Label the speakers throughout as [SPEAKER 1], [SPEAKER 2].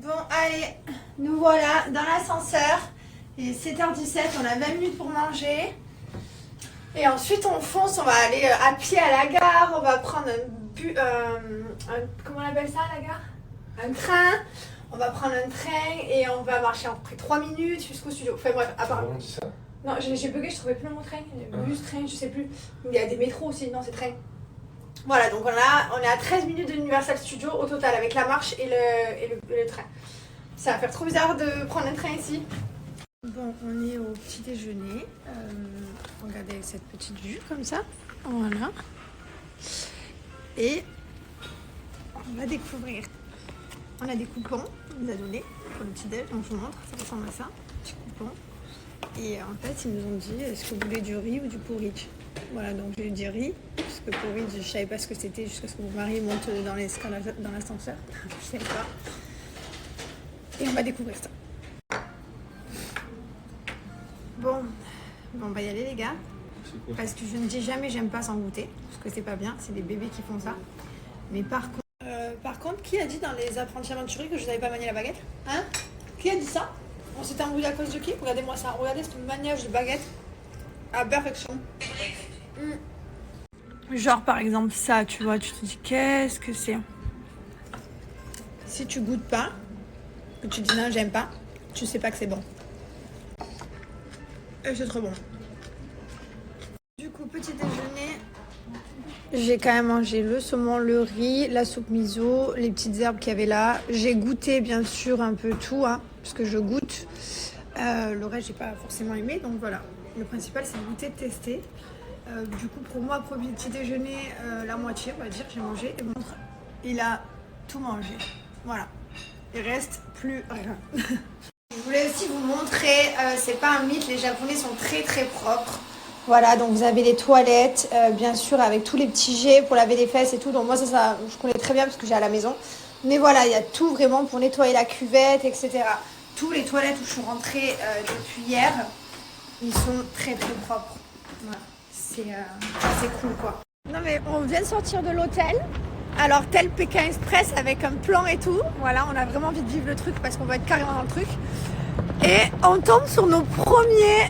[SPEAKER 1] Bon, allez, nous voilà dans l'ascenseur. Il est 7h17, on a 20 minutes pour manger. Et ensuite, on fonce, on va aller à pied à la gare. On va prendre comment on appelle ça, la gare? Un train. On va prendre un train et on va marcher à peu près 3 minutes jusqu'au studio. Enfin bref, à part...
[SPEAKER 2] On dit ça.
[SPEAKER 1] Non, j'ai bugué, je trouvais plus le mot train. Bus, train, je sais plus. Il y a des métros aussi, non, c'est train. Voilà, donc on est à 13 minutes de l'Universal Studio au total, avec la marche et le train. Ça va faire trop bizarre de prendre un train ici. Bon, on est au petit déjeuner. Regardez cette petite vue comme ça. Voilà. Et on va découvrir. On a des coupons, on nous a donné pour le petit déj. On vous montre, ça ressemble à ça. Petit coupon. Et en fait, ils nous ont dit, est-ce que vous voulez du riz ou du porridge? Voilà, donc j'ai eu du riz, parce que porridge, je savais pas ce que c'était jusqu'à ce que mon mari monte dans l'ascenseur. Je savais pas. Et on va découvrir ça. Bon, on va y aller les gars. Parce que je ne dis jamais j'aime pas sans goûter, parce que c'est pas bien, c'est des bébés qui font ça. Mais par contre, qui a dit dans les apprentis aventuriers que je savais pas manier la baguette? Hein? Qui a dit ça? On s'était embrouillé à cause de qui? Regardez-moi ça, regardez ce maniage de baguette à perfection. Genre par exemple ça, tu vois, tu te dis qu'est-ce que c'est? Si tu goûtes pas, que tu dis non j'aime pas, tu sais pas que c'est bon. Et c'est trop bon. Du coup, petit déjeuner, j'ai quand même mangé le saumon, le riz, la soupe miso, les petites herbes qu'il y avait là. J'ai goûté bien sûr un peu tout, hein, parce que je goûte. Le reste, j'ai pas forcément aimé, donc voilà. Le principal, c'est de goûter, de tester. Du coup, pour moi, premier petit déjeuner, la moitié, on va dire, j'ai mangé. Et mon autre, il a tout mangé. Voilà. Il reste plus rien. Je voulais aussi vous montrer, c'est pas un mythe, les Japonais sont très très propres. Voilà, donc vous avez les toilettes, bien sûr, avec tous les petits jets pour laver les fesses et tout. Donc moi, ça, je connais très bien parce que j'ai à la maison. Mais voilà, il y a tout vraiment pour nettoyer la cuvette, etc. Tous les toilettes où je suis rentrée depuis hier, ils sont très très propres. Voilà, c'est cool quoi. Non mais on vient de sortir de l'hôtel. Alors tel Pékin Express avec un plan et tout. Voilà, on a vraiment envie de vivre le truc parce qu'on va être carrément dans le truc. Et on tombe sur nos premiers...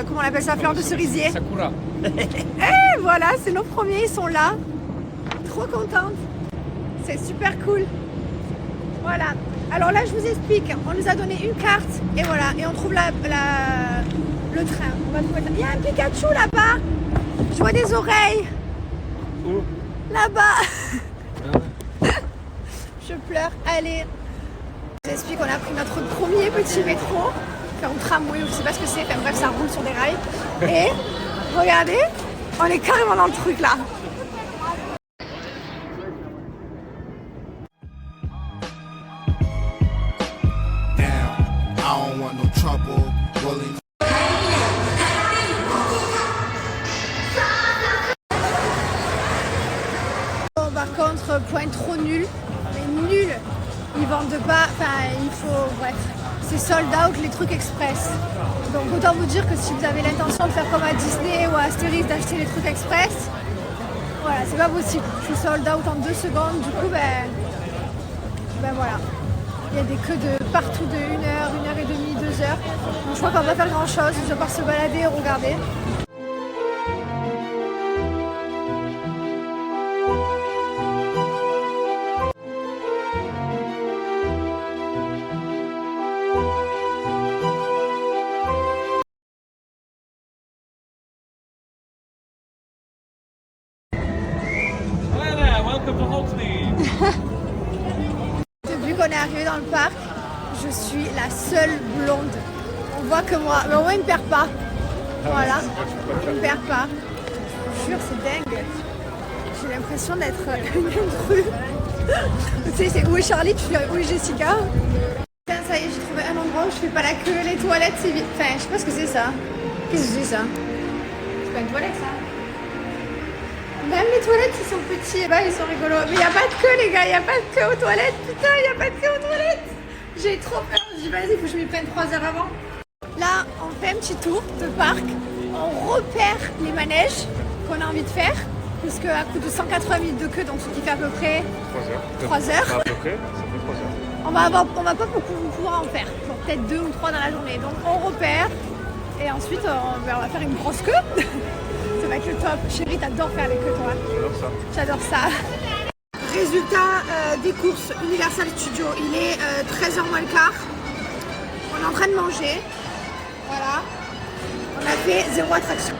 [SPEAKER 1] comment on appelle ça, fleurs de cerisier.
[SPEAKER 2] Sakura.
[SPEAKER 1] Et voilà, c'est nos premiers, ils sont là. Trop contente. C'est super cool. Voilà. Alors là, je vous explique. On nous a donné une carte et voilà. Et on trouve le train. On va trouver... Il y a un Pikachu là-bas. Je vois des oreilles.
[SPEAKER 2] Où?
[SPEAKER 1] Là-bas. Je pleure. Allez. Je vous explique, on a pris notre premier petit métro. Enfin, un tramway, je sais pas ce que c'est. Enfin bref, ça roule sur des rails. Et regardez, on est carrément dans le truc là. Bon, par contre, point trop nul. Mais nul. Ils vendent pas, enfin il faut, bref, c'est sold out les trucs express. Donc autant vous dire que si vous avez l'intention de faire comme à Disney ou à Astérix d'acheter les trucs express, voilà, c'est pas possible. C'est sold out en 2 secondes, du coup ben voilà. Il y a des queues de partout de 1 heure, 1 heure et demie, 2 heures. Donc je crois qu'on va pas faire grand chose, je vais pas se balader et regarder. Depuis qu'on est arrivé dans le parc, je suis la seule blonde. On voit que moi, mais au moins il ne perd pas. Voilà, il ne perd pas. Je vous jure, c'est dingue. J'ai l'impression d'être une intrue. Tu sais, c'est où est Charlie, tu fais où est Jessica. Putain, ça y est, j'ai trouvé un endroit où je fais pas la queue. Les toilettes, c'est vite. Enfin, je sais pas ce que c'est ça. Qu'est-ce que c'est ça? C'est pas une toilette ça? Même les toilettes, ils sont petits, et ils sont rigolos. Mais il n'y a pas de queue, les gars, il n'y a pas de queue aux toilettes. Putain, il n'y a pas de queue aux toilettes. J'ai trop peur. Je dis, vas-y, il faut que je m'y prenne 3 heures avant. Là, on fait un petit tour de parc. On repère les manèges qu'on a envie de faire. puisque à coup de 180 minutes de queue, donc ce qui fait à peu près 3 heures.
[SPEAKER 2] À peu près, ça fait 3 heures.
[SPEAKER 1] On va pas beaucoup pouvoir en faire, genre peut-être 2 ou 3 dans la journée. Donc on repère et ensuite on va faire une grosse queue. Ça va être le top. Chérie, t'adores faire les queues toi.
[SPEAKER 2] J'adore ça.
[SPEAKER 1] J'adore ça. Résultat des courses Universal Studios, il est 13h moins le quart. On est en train de manger. Voilà. On a fait 0 attraction.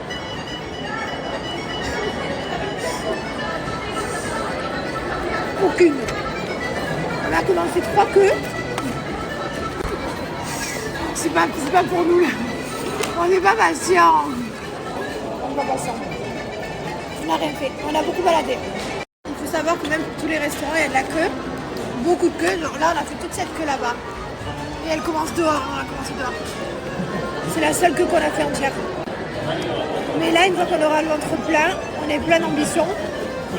[SPEAKER 1] Aucune. On a commencé 3 queues. C'est pas pour nous là. On n'est pas patient. On n'est pas patient. On n'a rien fait. On a beaucoup baladé. Il faut savoir que même pour tous les restaurants, il y a de la queue. Beaucoup de queue. Genre là, on a fait toute cette queue là-bas. Et elle commence dehors. On a commencé dehors. C'est la seule queue qu'on a fait entière. Mais là, une fois qu'on aura le ventre plein, on est plein d'ambition.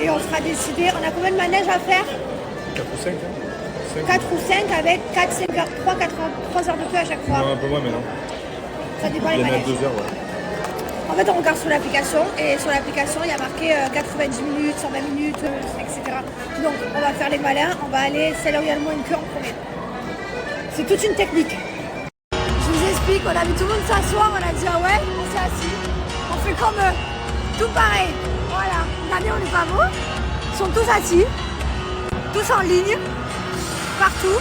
[SPEAKER 1] Et on sera décidé. On a combien de manèges à faire?
[SPEAKER 2] 4 ou 5, hein
[SPEAKER 1] 4 ou 5 avec 4, 5 heures, 3 heures de queue à chaque fois.
[SPEAKER 2] Non, un peu moins maintenant.
[SPEAKER 1] Ça dépend
[SPEAKER 2] Il
[SPEAKER 1] les
[SPEAKER 2] y en a
[SPEAKER 1] manèges.
[SPEAKER 2] 2 heures, ouais.
[SPEAKER 1] En fait, on regarde sur l'application et sur l'application, il y a marqué 90 minutes, 120 minutes, etc. Donc, on va faire les malins, on va aller celle où il y a le moins de queue en premier. C'est toute une technique. Je vous explique, on a vu tout le monde s'asseoir, on a dit ah ouais, on s'est assis, on fait comme eux, tout pareil. Voilà, regardez, on est pas beau, ils sont tous assis, tous en ligne, partout.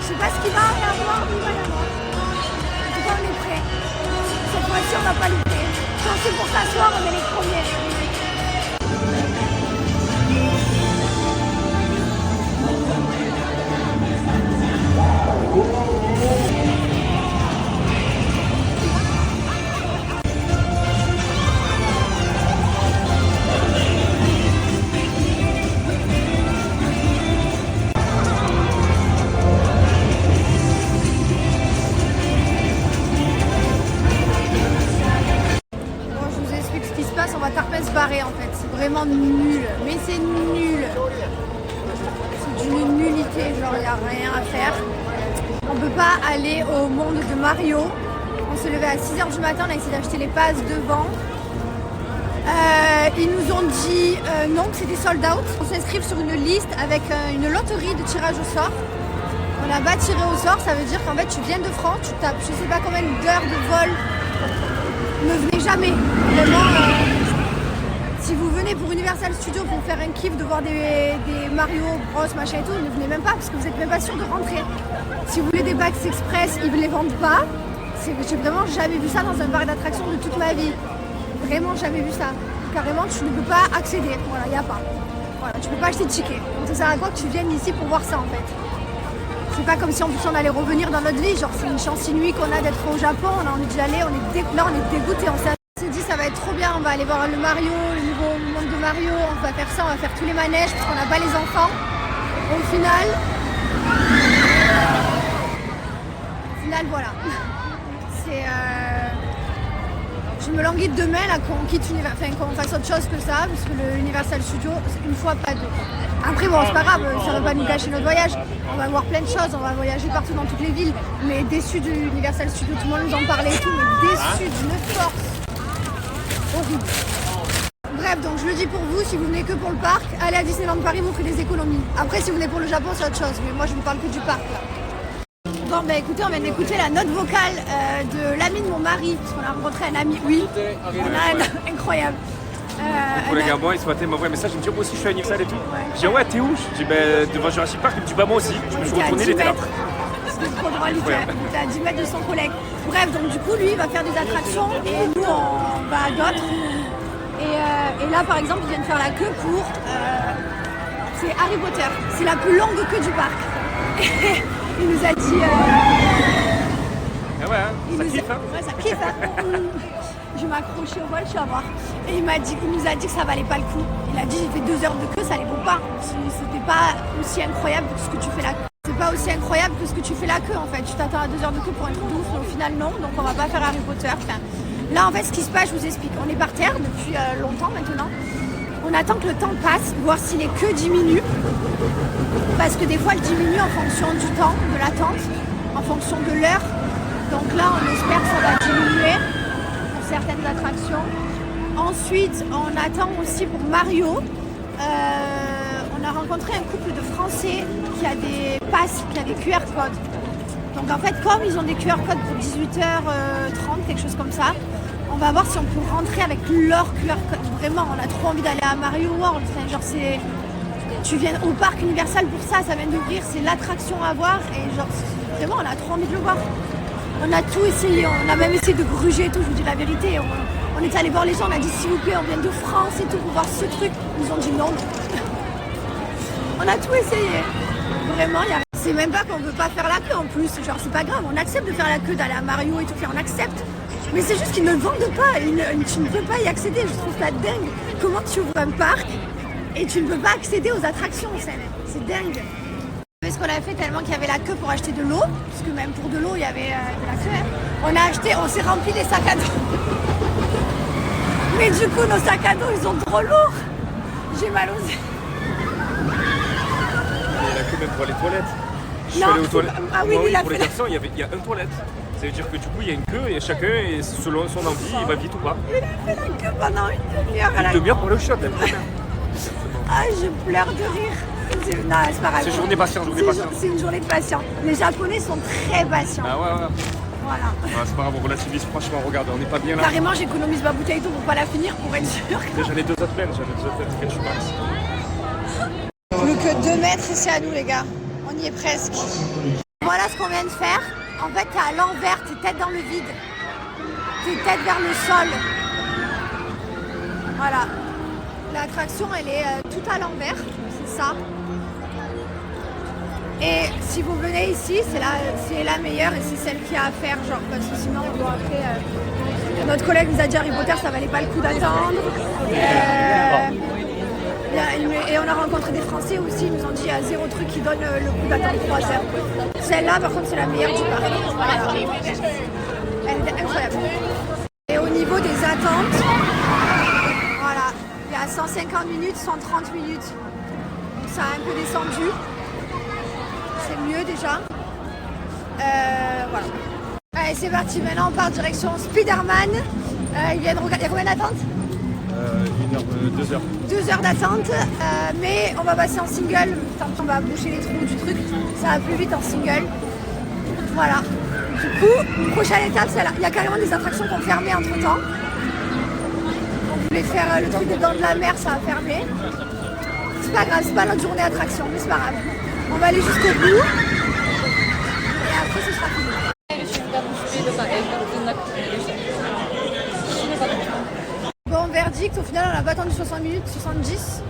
[SPEAKER 1] Je sais pas ce qu'il va y avoir, mais il va y avoir. En tout cas, on est prêts. Cette fois-ci, on va pas louper. Quand c'est pour s'asseoir, on est les premiers. On va tarpin se barrer en fait, c'est vraiment nul, mais c'est nul, c'est d'une nullité, genre il n'y a rien à faire. On peut pas aller au monde de Mario, on s'est levé à 6h du matin, on a essayé d'acheter les passes devant. Ils nous ont dit non, que c'était sold out. On s'inscrive sur une liste avec une loterie de tirage au sort. On n'a pas tiré au sort, ça veut dire qu'en fait tu viens de France, tu tapes je sais pas combien d'heures de vol. Ne venez jamais, vraiment. Si vous venez pour Universal Studios pour faire un kiff de voir des Mario Bros machin et tout, ne venez même pas parce que vous n'êtes même pas sûr de rentrer. Si vous voulez des Bax Express, ils ne les vendent pas. J'ai vraiment jamais vu ça dans un parc d'attractions de toute ma vie. Vraiment jamais vu ça. Carrément, tu ne peux pas accéder. Voilà, il n'y a pas. Voilà, tu peux pas acheter de ticket. Donc ça sert à quoi que tu viennes ici pour voir ça en fait? C'est pas comme si en plus on allait revenir dans notre vie. Genre c'est une chance inouïe qu'on a d'être au Japon. On a envie d'y aller. Là on est dégoûté. On s'est dit ça va être trop bien. On va aller voir le Mario, le nouveau monde de Mario. On va faire ça. On va faire tous les manèges parce qu'on n'a pas les enfants. Au final voilà. C'est je me languis demain là qu'on quitte qu'on fasse autre chose que ça parce que le Universal Studios c'est une fois pas deux. Après bon c'est pas grave, ça va pas nous gâcher notre voyage. On va voir plein de choses, on va voyager partout dans toutes les villes. Mais déçu du Universal Studios, tout le monde nous en parlait et tout, mais déçu d'une force horrible. Bref, donc je le dis pour vous, si vous venez que pour le parc, allez à Disneyland Paris, vous ferez des économies. Après si vous venez pour le Japon c'est autre chose, mais moi je vous parle que du parc là. Bon bah écoutez, on vient d'écouter la note vocale de l'ami de mon mari, parce qu'on a rencontré un ami, oui, on a un incroyable.
[SPEAKER 2] Mon collègue à moi, il ce matin, il m'envoie un message, il me dit moi aussi je suis à Universal et tout. Je dis ouais t'es où? Je dis devant Jurassic Park, il me dit bah moi aussi. Je me suis retourné, il était là.
[SPEAKER 1] C'était trop drôle, il était à 10 mètres de son collègue. Bref, donc du coup lui il va faire des attractions et nous on va à d'autres. Et là par exemple il vient de faire la queue pour c'est Harry Potter, c'est la plus longue queue du parc. Il nous a dit
[SPEAKER 2] ah ouais, hein, ça kiffe hein.
[SPEAKER 1] Ouais, ça kiffe hein. Je m'accrochais au vol, je suis à voir. Et il nous a dit que ça valait pas le coup. Il a dit j'ai fait 2 heures de queue, ça les vaut pas. C'était pas aussi incroyable que ce que tu fais la queue. C'est pas aussi incroyable que ce que tu fais la queue en fait. Tu t'attends à 2 heures de queue pour un truc de ouf, mais au final non. Donc on va pas faire Harry Potter. Enfin, là en fait ce qui se passe, je vous explique. On est par terre depuis longtemps maintenant. On attend que le temps passe, voir si les queues diminuent. Parce que des fois elles diminuent en fonction du temps, de l'attente, en fonction de l'heure. Donc là on espère que ça va diminuer pour certaines attractions. Ensuite, on attend aussi pour Mario. On a rencontré un couple de Français qui a des passes, qui a des QR codes. Donc en fait, comme ils ont des QR codes pour 18h30, quelque chose comme ça, on va voir si on peut rentrer avec leur QR code. Vraiment, on a trop envie d'aller à Mario World. Enfin, genre, tu viens au parc Universal pour ça, ça vient d'ouvrir, c'est l'attraction à voir. Et genre, vraiment, on a trop envie de le voir. On a tout essayé, on a même essayé de gruger et tout, je vous dis la vérité. On est allé voir les gens, on a dit s'il vous plaît, on vient de France et tout pour voir ce truc. Ils nous ont dit non. On a tout essayé. Vraiment, c'est même pas qu'on veut pas faire la queue en plus. Genre, c'est pas grave, on accepte de faire la queue, d'aller à Mario et tout, on accepte. Mais c'est juste qu'ils ne le vendent pas. Tu ne peux pas y accéder. Je trouve ça dingue. Comment tu ouvres un parc et tu ne peux pas accéder aux attractions, c'est dingue. Ce qu'on a fait tellement qu'il y avait la queue pour acheter de l'eau, parce que même pour de l'eau il y avait de la queue. On s'est rempli les sacs à dos. Mais du coup nos sacs à dos ils sont trop lourds. J'ai mal aux yeux.
[SPEAKER 2] Il y a la queue même pour les toilettes. Je suis
[SPEAKER 1] Non,
[SPEAKER 2] allé aux toilettes.
[SPEAKER 1] Ah oui, il a
[SPEAKER 2] pour
[SPEAKER 1] fait
[SPEAKER 2] les garçons, il y a une toilette. Ça veut dire que du coup il y a une queue et chacun, et selon son envie, il va vite ou pas.
[SPEAKER 1] Il a fait la queue pendant une demi-heure à la
[SPEAKER 2] Une demi-heure pour le shot, elle
[SPEAKER 1] Ah, je pleure de rire. Non, c'est pas grave.
[SPEAKER 2] C'est journée patiente,
[SPEAKER 1] C'est une journée de patience. Les Japonais sont très patients.
[SPEAKER 2] Ah ouais.
[SPEAKER 1] Voilà.
[SPEAKER 2] Ah, c'est pas grave, on relativise, franchement, regarde, on n'est pas bien là.
[SPEAKER 1] Carrément, j'économise ma bouteille d'eau pour pas la finir pour être sûre.
[SPEAKER 2] J'en ai 2 autres pleines, que tu penses.
[SPEAKER 1] Plus que 2 mètres, c'est à nous les gars. On y est presque. Voilà ce qu'on vient de faire. En fait, t'es à l'envers, t'es tête dans le vide. T'es tête vers le sol. Voilà. L'attraction, elle est tout à l'envers. C'est ça. Et si vous venez ici, c'est la meilleure et c'est celle qu'il y a à faire. Genre, parce que sinon, on doit après... Notre collègue nous a dit Harry Potter, ça valait pas le coup d'attendre. Et on a rencontré des Français aussi, ils nous ont dit il y a 0 truc qui donne le coup d'attendre 3 heures. Celle-là, par contre, c'est la meilleure du parc. Voilà. Elle est incroyable. Et au niveau des attentes, voilà, il y a 150 minutes, 130 minutes. Donc ça a un peu descendu. C'est mieux déjà. Voilà. Allez, c'est parti. Maintenant, on part direction Spider-Man. Il y a combien d'attentes
[SPEAKER 2] 2 heures.
[SPEAKER 1] 2 heures d'attente, mais on va passer en single. Tant qu'on va boucher les trous du truc, ça va plus vite en single. Voilà. Du coup, prochaine étape, c'est là. Il y a carrément des attractions qui ont fermé entre temps. On voulait faire le truc des dents de la mer, ça a fermé. C'est pas grave, c'est pas notre journée attraction, mais c'est pas grave. On va aller jusqu'au bout. Et après, ce sera fini. Bon, verdict, au final, on n'a pas attendu 60 minutes, 70.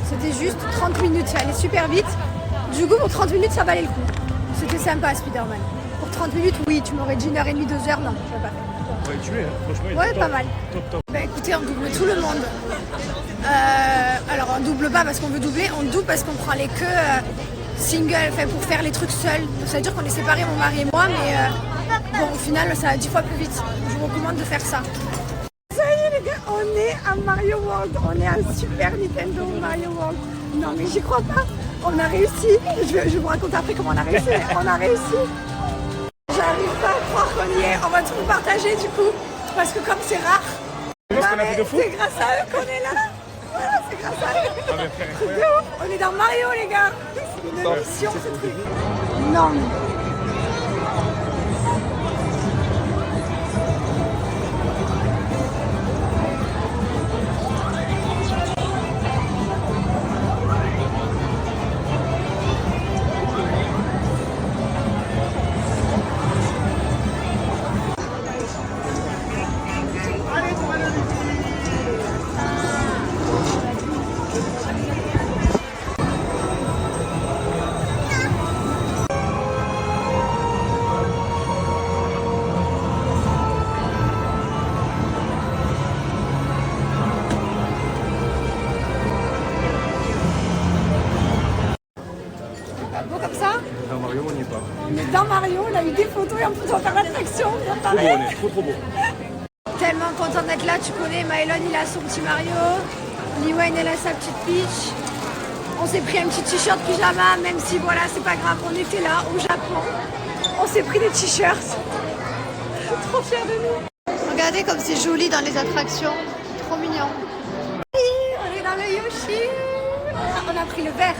[SPEAKER 1] C'était juste 30 minutes, ça allait super vite. Du coup, pour 30 minutes, ça valait le coup. C'était sympa, Spider-Man. Pour 30 minutes, oui, tu m'aurais dit 1h30, 2 heures, non, je l'ai pas fait.
[SPEAKER 2] Ouais, tu es, franchement.
[SPEAKER 1] Ouais, pas mal.
[SPEAKER 2] Top.
[SPEAKER 1] Bah écoutez, on double tout le monde. Alors, on double pas parce qu'on veut doubler, on double parce qu'on prend les queues single, enfin, pour faire les trucs seuls. Donc, ça veut dire qu'on est séparés, mon mari et moi, mais bon, au final, ça va 10 fois plus vite. Je vous recommande de faire ça. Ça y est les gars, on est à Mario World, on est à Super Nintendo Mario World. Non mais j'y crois pas, on a réussi. Je vous raconte après comment on a réussi, mais on a réussi. J'arrive pas à croire qu'on y est, on va tout vous partager du coup, parce que comme c'est rare, c'est grâce à eux qu'on est là. Voilà, c'est grâce à eux. Truc de ouf. On est dans Mario les gars, c'est une mission ce truc. Non. Dans Mario, on a eu des photos et en plus on va faire l'attraction.
[SPEAKER 2] Trop beau.
[SPEAKER 1] Tellement content d'être là, tu connais, Mylon il a son petit Mario, Liwen elle a sa petite Peach. On s'est pris un petit t-shirt pyjama, même si voilà, c'est pas grave, on était là au Japon. On s'est pris des t-shirts. Trop fiers de nous. Regardez comme c'est joli dans les attractions, trop mignon. mignon. Oui, on est dans le Yoshi. On a pris le vert.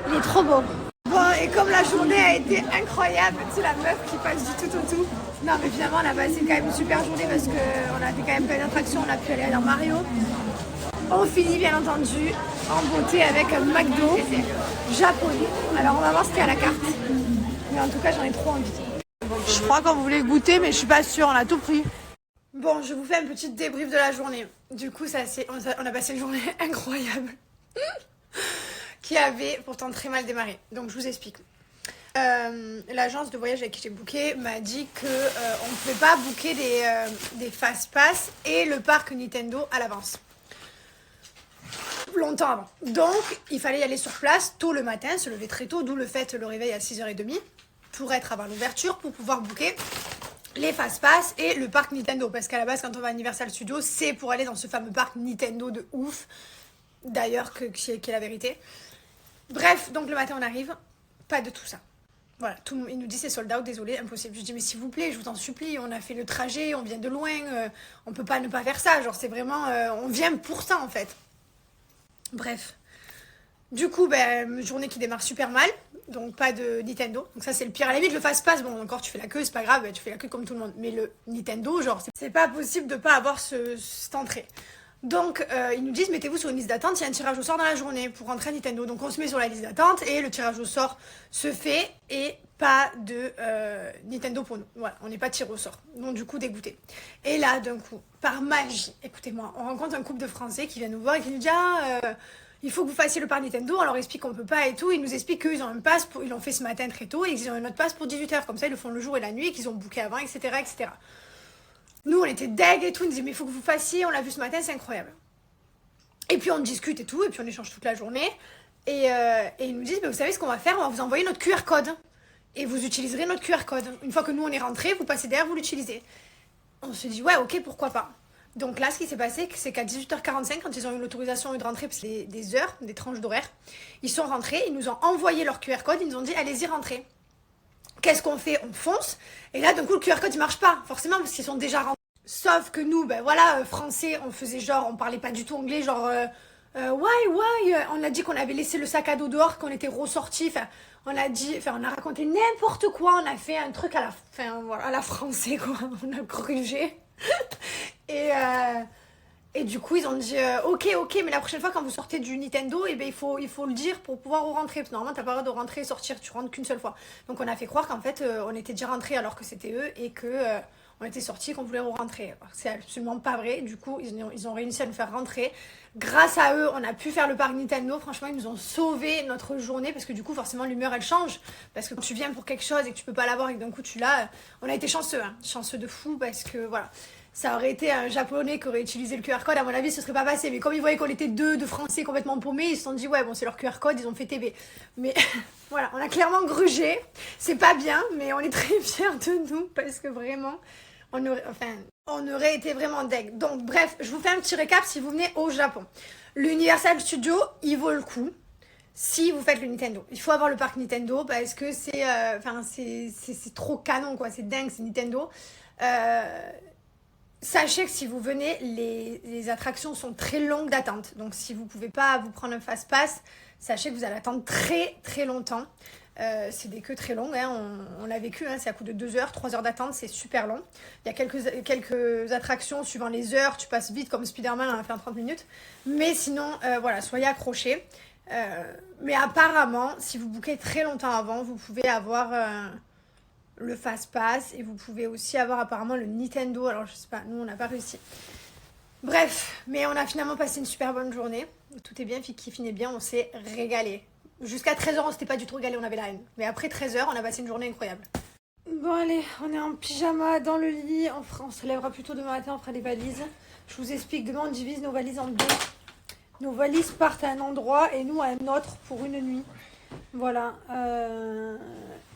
[SPEAKER 1] Il est trop beau. Bon, et comme la journée a été incroyable, c'est la meuf qui passe du tout au tout. Non, mais finalement, on a passé quand même une super journée parce qu'on a fait quand même plein d'attractions. On a pu aller dans Mario. On finit bien entendu en beauté avec un McDo japonais. Alors, on va voir ce qu'il y a à la carte. Mais en tout cas, j'en ai trop envie. Je crois qu'on voulait goûter, mais je suis pas sûre. On a tout pris. Bon, je vous fais un petit débrief de la journée. Du coup, on a passé une journée incroyable. Qui avait pourtant très mal démarré. Donc je vous explique. L'agence de voyage avec qui j'ai booké m'a dit qu'on ne pouvait pas booker des fast-pass et le parc Nintendo à l'avance. Longtemps avant. Donc il fallait y aller sur place tôt le matin, se lever très tôt, d'où le fait le réveil à 6h30 pour être avant l'ouverture, pour pouvoir booker les fast-pass et le parc Nintendo. Parce qu'à la base, quand on va à Universal Studios, c'est pour aller dans ce fameux parc Nintendo de ouf. D'ailleurs, qui est la vérité. Bref, donc le matin on arrive, pas de tout ça. Voilà, il nous dit c'est sold out, désolé, impossible. Je dis mais s'il vous plaît, je vous en supplie, on a fait le trajet, on vient de loin, on peut pas ne pas faire ça. Genre c'est vraiment, on vient pour ça en fait. Bref. Du coup, journée qui démarre super mal, donc pas de Nintendo. Donc ça c'est le pire. À la limite le fast-pass, bon encore tu fais la queue, c'est pas grave, tu fais la queue comme tout le monde. Mais le Nintendo, genre c'est pas possible de pas avoir cette entrée. Donc, ils nous disent, mettez-vous sur une liste d'attente, il y a un tirage au sort dans la journée pour rentrer à Nintendo. Donc, on se met sur la liste d'attente et le tirage au sort se fait et pas de Nintendo pour nous. Voilà, on n'est pas tiré au sort. Donc, du coup, dégoûté. Et là, d'un coup, par magie, écoutez-moi, on rencontre un couple de Français qui vient nous voir et qui nous dit, il faut que vous fassiez le parc Nintendo. On leur explique qu'on peut pas et tout. Ils nous expliquent qu'ils ont un pass, ils l'ont fait ce matin très tôt et ils ont un autre pass pour 18h. Comme ça, ils le font le jour et la nuit et qu'ils ont booké avant, etc., etc. Nous, on était deg et tout, on disait mais il faut que vous fassiez, on l'a vu ce matin, c'est incroyable. Et puis on discute et tout, et puis on échange toute la journée. Et ils nous disent, mais vous savez ce qu'on va faire, on va vous envoyer notre QR code. Et vous utiliserez notre QR code. Une fois que nous on est rentrés, vous passez derrière, vous l'utilisez. On se dit, ouais, ok, pourquoi pas. Donc là, ce qui s'est passé, c'est qu'à 18h45, quand ils ont eu l'autorisation de rentrer, parce que c'est des heures, des tranches d'horaire, ils sont rentrés, ils nous ont envoyé leur QR code, ils nous ont dit, allez-y, rentrez. Qu'est-ce qu'on fait? On fonce. Et là, d'un coup, le QR code, il marche pas, forcément, parce qu'ils sont déjà rentrés. Sauf que nous, français, on faisait genre, on parlait pas du tout anglais, genre, why, on a dit qu'on avait laissé le sac à dos dehors, qu'on était ressortis, on a raconté n'importe quoi, on a fait un truc à la français, quoi, on a grugé. Et du coup, ils ont dit ok, mais la prochaine fois, quand vous sortez du Nintendo, il faut le dire pour pouvoir rentrer. Parce que normalement, t'as pas le droit de rentrer et sortir, tu rentres qu'une seule fois. Donc, on a fait croire qu'en fait, on était déjà rentrés alors que c'était eux et que on était sortis et qu'on voulait rentrer. C'est absolument pas vrai. Du coup, ils ont réussi à nous faire rentrer. Grâce à eux, on a pu faire le parc Nintendo. Franchement, ils nous ont sauvé notre journée parce que du coup, forcément, l'humeur, elle change. Parce que quand tu viens pour quelque chose et que tu peux pas l'avoir et que d'un coup, tu l'as, on a été chanceux. Chanceux de fou parce que voilà. Ça aurait été un japonais qui aurait utilisé le QR code, à mon avis, ce serait pas passé. Mais comme ils voyaient qu'on était deux de français complètement paumés, ils se sont dit, ouais, bon, c'est leur QR code, ils ont fait TB. Mais voilà, on a clairement grugé. C'est pas bien, mais on est très fiers de nous parce que vraiment, on aurait été vraiment deg. Donc, bref, je vous fais un petit récap si vous venez au Japon. L'Universal Studio, il vaut le coup si vous faites le Nintendo. Il faut avoir le parc Nintendo parce que c'est trop canon, quoi. C'est dingue, c'est Nintendo. Sachez que si vous venez, les attractions sont très longues d'attente. Donc si vous ne pouvez pas vous prendre un fast-pass, sachez que vous allez attendre très très longtemps. C'est des queues très longues, on l'a vécu, c'est à coup de 2 heures, 3 heures d'attente, c'est super long. Il y a quelques attractions suivant les heures, tu passes vite comme Spider-Man, on a fait en 30 minutes. Mais sinon, soyez accrochés. Mais apparemment, si vous bookez très longtemps avant, vous pouvez avoir le fast-pass et vous pouvez aussi avoir apparemment le Nintendo. Alors je sais pas, nous on n'a pas réussi. Bref, mais on a finalement passé une super bonne journée. Tout est bien, qui finit bien, on s'est régalé. Jusqu'à 13h on s'était pas du tout régalé, on avait la haine. Mais après 13h on a passé une journée incroyable. Bon allez, on est en pyjama dans le lit. On se lèvera plus tôt demain matin, on fera les valises. Je vous explique, demain on divise nos valises en deux. Nos valises partent à un endroit et nous à un autre pour une nuit. Voilà.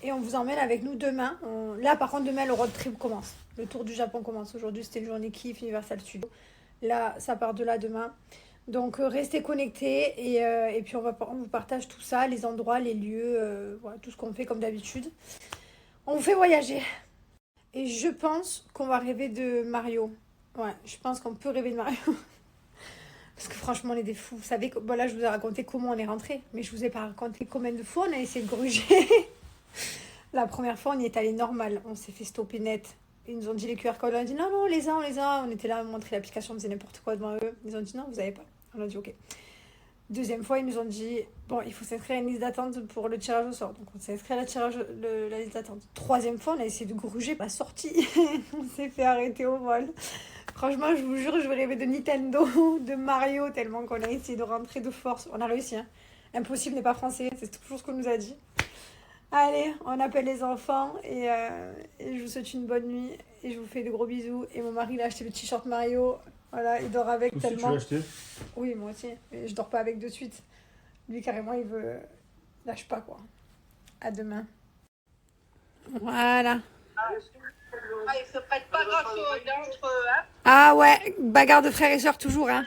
[SPEAKER 1] Et on vous emmène avec nous demain. Là, par contre, demain, le road trip commence. Le tour du Japon commence. Aujourd'hui, c'était une journée kiff, Universal Studios. Là, ça part de là demain. Donc, restez connectés. Et puis, on vous partage tout ça, les endroits, les lieux, voilà, tout ce qu'on fait comme d'habitude. On vous fait voyager. Et je pense qu'on va rêver de Mario. Ouais, je pense qu'on peut rêver de Mario. Parce que franchement, on est des fous. Vous savez, bon, là, je vous ai raconté comment on est rentré, mais je vous ai pas raconté combien de fois on a essayé de gruger. La première fois, on y est allé normal. On s'est fait stopper net. Ils nous ont dit les QR codes. On a dit non, non, on les a, on les a. On était là à montrer l'application, on faisait n'importe quoi devant eux. Ils ont dit non, vous avez pas. On a dit ok. Deuxième fois, ils nous ont dit bon, il faut s'inscrire à une liste d'attente pour le tirage au sort. Donc, on s'est inscrit à la liste d'attente. Troisième fois, on a essayé de gruger, pas sorti. On s'est fait arrêter au vol. Franchement, je vous jure, je rêvais de Nintendo, de Mario, tellement qu'on a essayé de rentrer de force. On a réussi, hein. Impossible n'est pas français, c'est toujours ce qu'on nous a dit. Allez, on appelle les enfants et je vous souhaite une bonne nuit et je vous fais de gros bisous. Et mon mari, il a acheté le t-shirt Mario. Voilà, il dort avec
[SPEAKER 3] Aussi,
[SPEAKER 1] tellement.
[SPEAKER 3] tu l'as acheté?
[SPEAKER 1] Oui, moi aussi. Mais je dors pas avec de suite. Lui, carrément, il veut. Lâche pas, quoi. À demain. Voilà.
[SPEAKER 4] Ah, ils se prêtent pas grand chose entre eux, hein.
[SPEAKER 1] Ah ouais, bagarre de frères et sœurs toujours, hein.